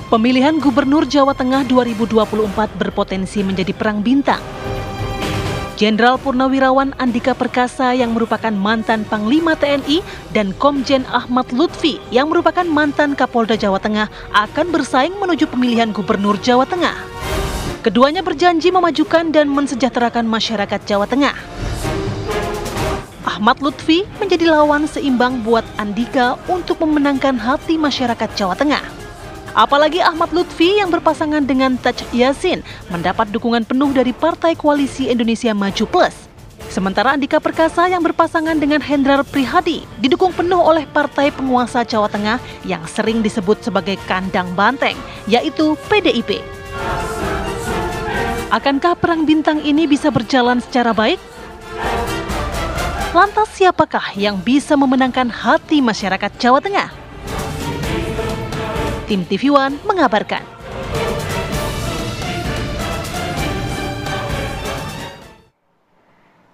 Pemilihan Gubernur Jawa Tengah 2024 berpotensi menjadi perang bintang. Jenderal Purnawirawan Andika Perkasa yang merupakan mantan Panglima TNI dan Komjen Ahmad Lutfi yang merupakan mantan Kapolda Jawa Tengah akan bersaing menuju pemilihan Gubernur Jawa Tengah. Keduanya berjanji memajukan dan mensejahterakan masyarakat Jawa Tengah. Ahmad Lutfi menjadi lawan seimbang buat Andika untuk memenangkan hati masyarakat Jawa Tengah. Apalagi Ahmad Lutfi yang berpasangan dengan Taj Yassin mendapat dukungan penuh dari Partai Koalisi Indonesia Maju Plus. Sementara Andika Perkasa yang berpasangan dengan Hendrar Prihadi didukung penuh oleh partai penguasa Jawa Tengah yang sering disebut sebagai kandang banteng, yaitu PDIP. Akankah perang bintang ini bisa berjalan secara baik? Lantas siapakah yang bisa memenangkan hati masyarakat Jawa Tengah? Tim TV One mengabarkan.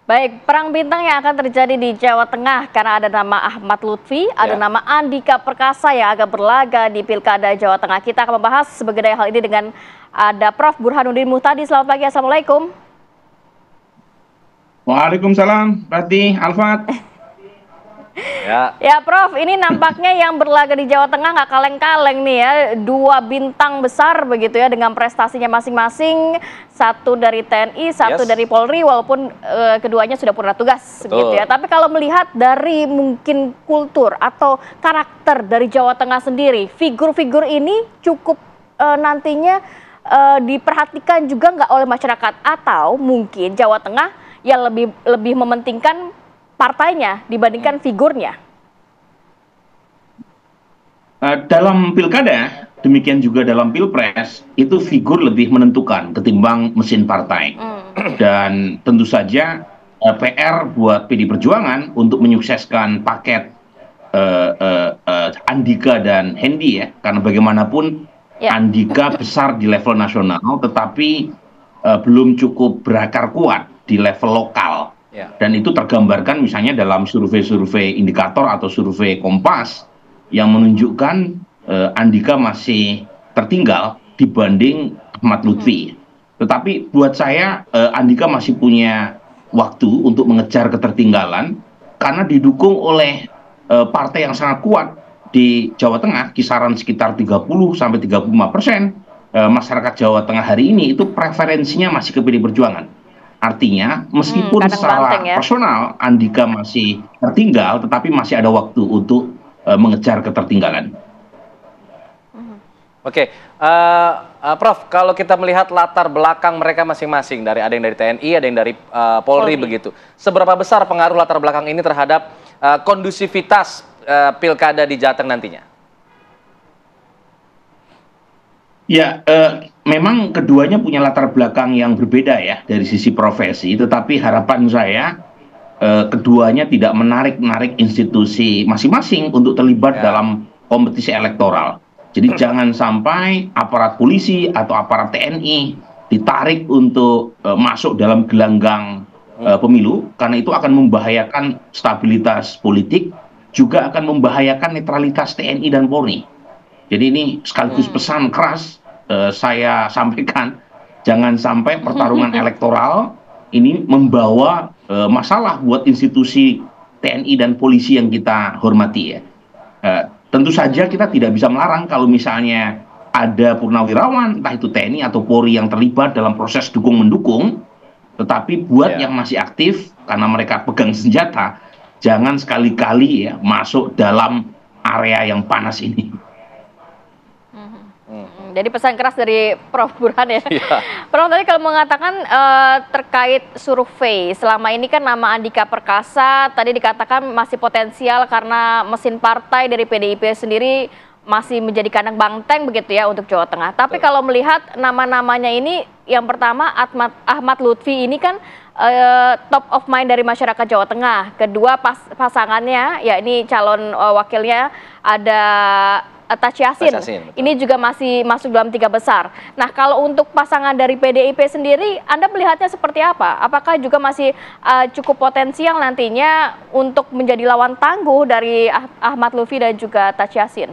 Baik, perang bintang yang akan terjadi di Jawa Tengah karena ada nama Ahmad Lutfi, ada nama Andika Perkasa yang akan berlaga di Pilkada Jawa Tengah. Kita akan membahas sebagai hal ini dengan ada Prof. Burhanuddin Muhtadi. Selamat pagi, Assalamualaikum. Waalaikumsalam, Rati, Alfat. Ya Prof, ini nampaknya yang berlaga di Jawa Tengah nggak kaleng-kaleng nih ya. Dua bintang besar begitu ya dengan prestasinya masing-masing. Satu dari TNI, satu dari Polri walaupun keduanya sudah purna tugas gitu ya. Tapi kalau melihat dari mungkin kultur atau karakter dari Jawa Tengah sendiri, figur-figur ini cukup nantinya diperhatikan juga nggak oleh masyarakat, atau mungkin Jawa Tengah yang lebih mementingkan partainya dibandingkan figurnya? Dalam pilkada, demikian juga dalam pilpres, itu figur lebih menentukan ketimbang mesin partai. Dan tentu saja PR buat PD Perjuangan untuk menyukseskan paket Andika dan Hendi ya, karena bagaimanapun Andika besar di level nasional, tetapi belum cukup berakar kuat di level lokal. Dan itu tergambarkan misalnya dalam survei-survei indikator atau survei Kompas yang menunjukkan Andika masih tertinggal dibanding Ahmad Lutfi. Tetapi buat saya Andika masih punya waktu untuk mengejar ketertinggalan karena didukung oleh partai yang sangat kuat di Jawa Tengah, kisaran sekitar 30-35%. Masyarakat Jawa Tengah hari ini itu preferensinya masih ke PD Perjuangan. Artinya meskipun secara personal Andika masih tertinggal, tetapi masih ada waktu untuk mengejar ketertinggalan. Oke, Prof, kalau kita melihat latar belakang mereka masing-masing, ada yang dari TNI, ada yang dari Polri begitu. Seberapa besar pengaruh latar belakang ini terhadap kondusivitas pilkada di Jateng nantinya? Ya, memang keduanya punya latar belakang yang berbeda ya dari sisi profesi, tetapi harapan saya keduanya tidak menarik institusi masing-masing untuk terlibat dalam kompetisi elektoral. Jadi jangan sampai aparat polisi atau aparat TNI ditarik untuk masuk dalam gelanggang pemilu, karena itu akan membahayakan stabilitas politik, juga akan membahayakan netralitas TNI dan Polri. Jadi ini sekaligus pesan keras saya sampaikan, jangan sampai pertarungan elektoral ini membawa masalah buat institusi TNI dan polisi yang kita hormati ya. Tentu saja kita tidak bisa melarang kalau misalnya ada purnawirawan, entah itu TNI atau Polri yang terlibat dalam proses dukung-mendukung, tetapi buat yang masih aktif karena mereka pegang senjata, jangan sekali-kali ya masuk dalam area yang panas ini. Jadi pesan keras dari Prof. Burhan ya. Prof, tadi kalau mengatakan terkait survei, selama ini kan nama Andika Perkasa tadi dikatakan masih potensial karena mesin partai dari PDIP sendiri masih menjadi kandang banteng begitu ya untuk Jawa Tengah. Tapi kalau melihat nama-namanya ini, yang pertama Ahmad Lutfi ini kan top of mind dari masyarakat Jawa Tengah. Kedua pasangannya, ya ini calon wakilnya ada Taj Yassin. Ini juga masih masuk dalam 3 besar. Nah, kalau untuk pasangan dari PDIP sendiri, Anda melihatnya seperti apa? Apakah juga masih cukup potensial nantinya untuk menjadi lawan tangguh dari Ahmad Lutfi dan juga Taj Yassin?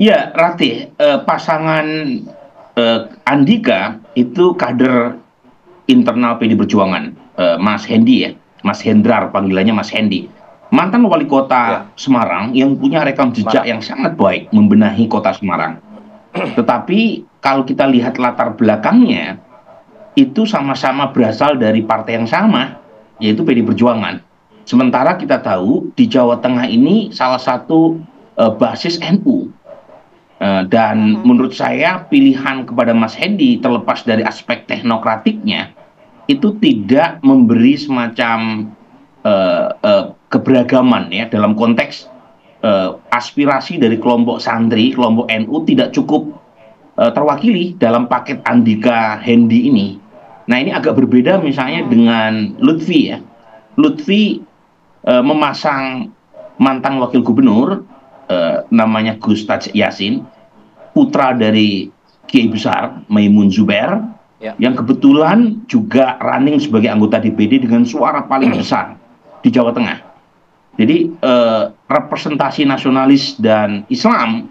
Ya, Ratih, pasangan Andika itu kader internal PD Perjuangan, Mas Hendi ya, Mas Hendrar panggilannya Mas Hendi. Mantan wali kota Semarang yang punya rekam jejak yang sangat baik membenahi kota Semarang. Tetapi kalau kita lihat latar belakangnya, itu sama-sama berasal dari partai yang sama, yaitu PD Perjuangan. Sementara kita tahu di Jawa Tengah ini salah satu basis NU. Dan menurut saya pilihan kepada Mas Hendi terlepas dari aspek teknokratiknya itu tidak memberi semacam keberagaman ya dalam konteks aspirasi dari kelompok santri, kelompok NU tidak cukup terwakili dalam paket Andika Hendi ini. Nah ini agak berbeda misalnya dengan Lutfi ya. Lutfi memasang mantan wakil gubernur namanya Gus Taj Yassin, putra dari Kiai Besar Maimun Zubair, yang kebetulan juga running sebagai anggota DPD dengan suara paling besar di Jawa Tengah. Jadi representasi nasionalis dan Islam,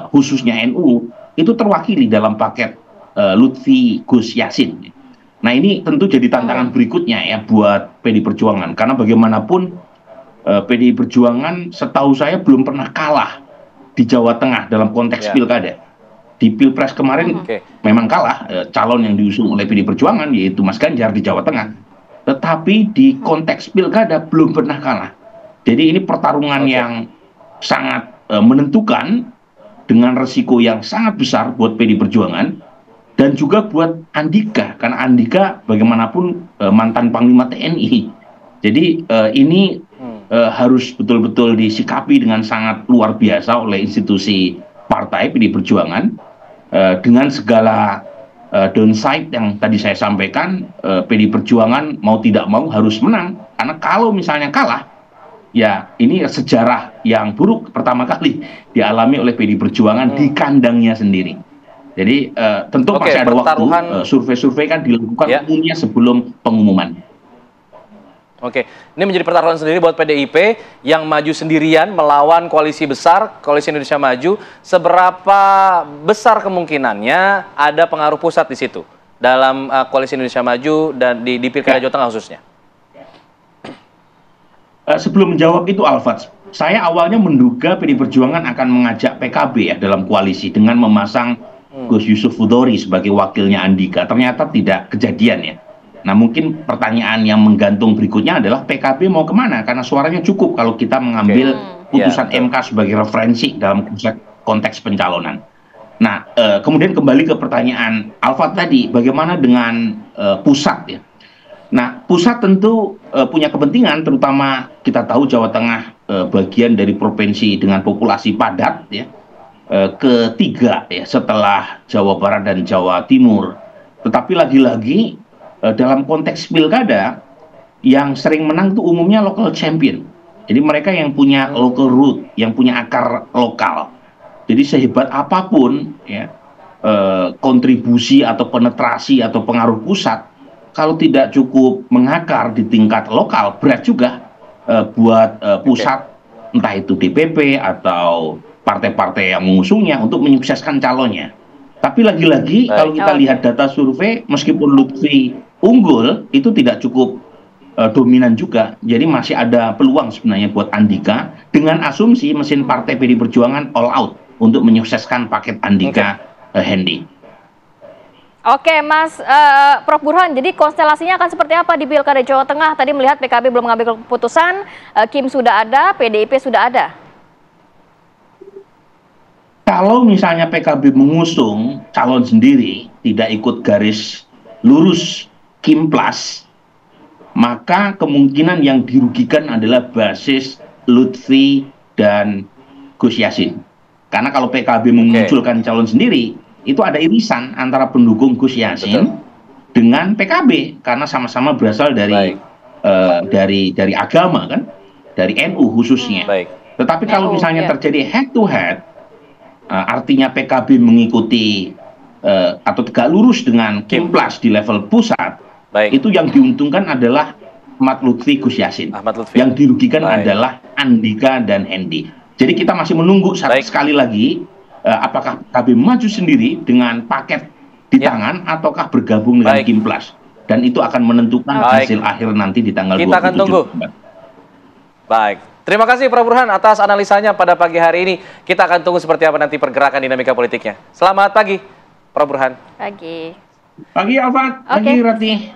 khususnya NU, itu terwakili dalam paket Lutfi Gus Yassin. Nah ini tentu jadi tantangan berikutnya ya buat PDI Perjuangan, karena bagaimanapun PDI Perjuangan setahu saya belum pernah kalah di Jawa Tengah dalam konteks pilkada. Di Pilpres kemarin memang kalah calon yang diusung oleh PDI Perjuangan yaitu Mas Ganjar di Jawa Tengah. Tetapi di konteks pilkada belum pernah kalah. Jadi ini pertarungan yang sangat menentukan dengan resiko yang sangat besar buat PDI Perjuangan dan juga buat Andika, karena Andika bagaimanapun mantan Panglima TNI. Jadi ini harus betul-betul disikapi dengan sangat luar biasa oleh institusi partai PDI Perjuangan dengan segala downside yang tadi saya sampaikan. PDI Perjuangan mau tidak mau harus menang, karena kalau misalnya kalah ya ini sejarah yang buruk pertama kali dialami oleh PDI Perjuangan di kandangnya sendiri. Jadi tentu masih ada waktu, survei-survei kan dilakukan umumnya sebelum pengumuman. Oke, ini menjadi pertaruhan sendiri buat PDIP yang maju sendirian melawan koalisi besar, Koalisi Indonesia Maju. Seberapa besar kemungkinannya ada pengaruh pusat di situ dalam Koalisi Indonesia Maju dan di Pilkada Jawa Tengah khususnya? Sebelum menjawab itu, Alfat, saya awalnya menduga PDI Perjuangan akan mengajak PKB ya dalam koalisi dengan memasang Gus Yusuf Hudori sebagai wakilnya Andika. Ternyata tidak kejadian ya. Nah mungkin pertanyaan yang menggantung berikutnya adalah PKB mau kemana? Karena suaranya cukup kalau kita mengambil putusan MK sebagai referensi dalam konteks pencalonan. Nah kemudian kembali ke pertanyaan Alfat tadi, bagaimana dengan pusat ya? Nah pusat tentu punya kepentingan, terutama kita tahu Jawa Tengah bagian dari provinsi dengan populasi padat ya, ketiga ya setelah Jawa Barat dan Jawa Timur. Tetapi lagi-lagi dalam konteks pilkada yang sering menang itu umumnya local champion. Jadi mereka yang punya local root, yang punya akar lokal. Jadi sehebat apapun ya kontribusi atau penetrasi atau pengaruh pusat, kalau tidak cukup mengakar di tingkat lokal, berat juga buat pusat, entah itu DPP atau partai-partai yang mengusungnya untuk menyukseskan calonnya. Tapi lagi-lagi kalau kita lihat data survei, meskipun Lutfi unggul, itu tidak cukup dominan juga. Jadi masih ada peluang sebenarnya buat Andika dengan asumsi mesin partai PDI Perjuangan all out untuk menyukseskan paket Andika Hendi. Oke, Mas Prof Burhan, jadi konstelasinya akan seperti apa di Pilkada Jawa Tengah? Tadi melihat PKB belum mengambil keputusan, Kim sudah ada, PDIP sudah ada. Kalau misalnya PKB mengusung calon sendiri, tidak ikut garis lurus Kim Plus, maka kemungkinan yang dirugikan adalah basis Lutfi dan Gus Yassin. Karena kalau PKB memunculkan calon sendiri, itu ada irisan antara pendukung Gus Yassin dengan PKB, karena sama-sama berasal dari dari agama kan, dari NU khususnya. Tetapi kalau misalnya terjadi head to head, artinya PKB mengikuti atau tegak lurus dengan Kim Plus di level pusat, itu yang diuntungkan adalah Ahmad Lutfi Gus Yassin. Yang dirugikan adalah Andika dan Hendi. Jadi kita masih menunggu sekali lagi apakah PKB maju sendiri dengan paket di tangan ataukah bergabung dengan Kimplas, dan itu akan menentukan hasil akhir nanti di tanggal 27. Kita akan tunggu. Baik, terima kasih Prof. Burhan atas analisanya pada pagi hari ini. Kita akan tunggu seperti apa nanti pergerakan dinamika politiknya. Selamat pagi, Prof. Burhan. Pagi. Pagi Alfat, pagi Rati.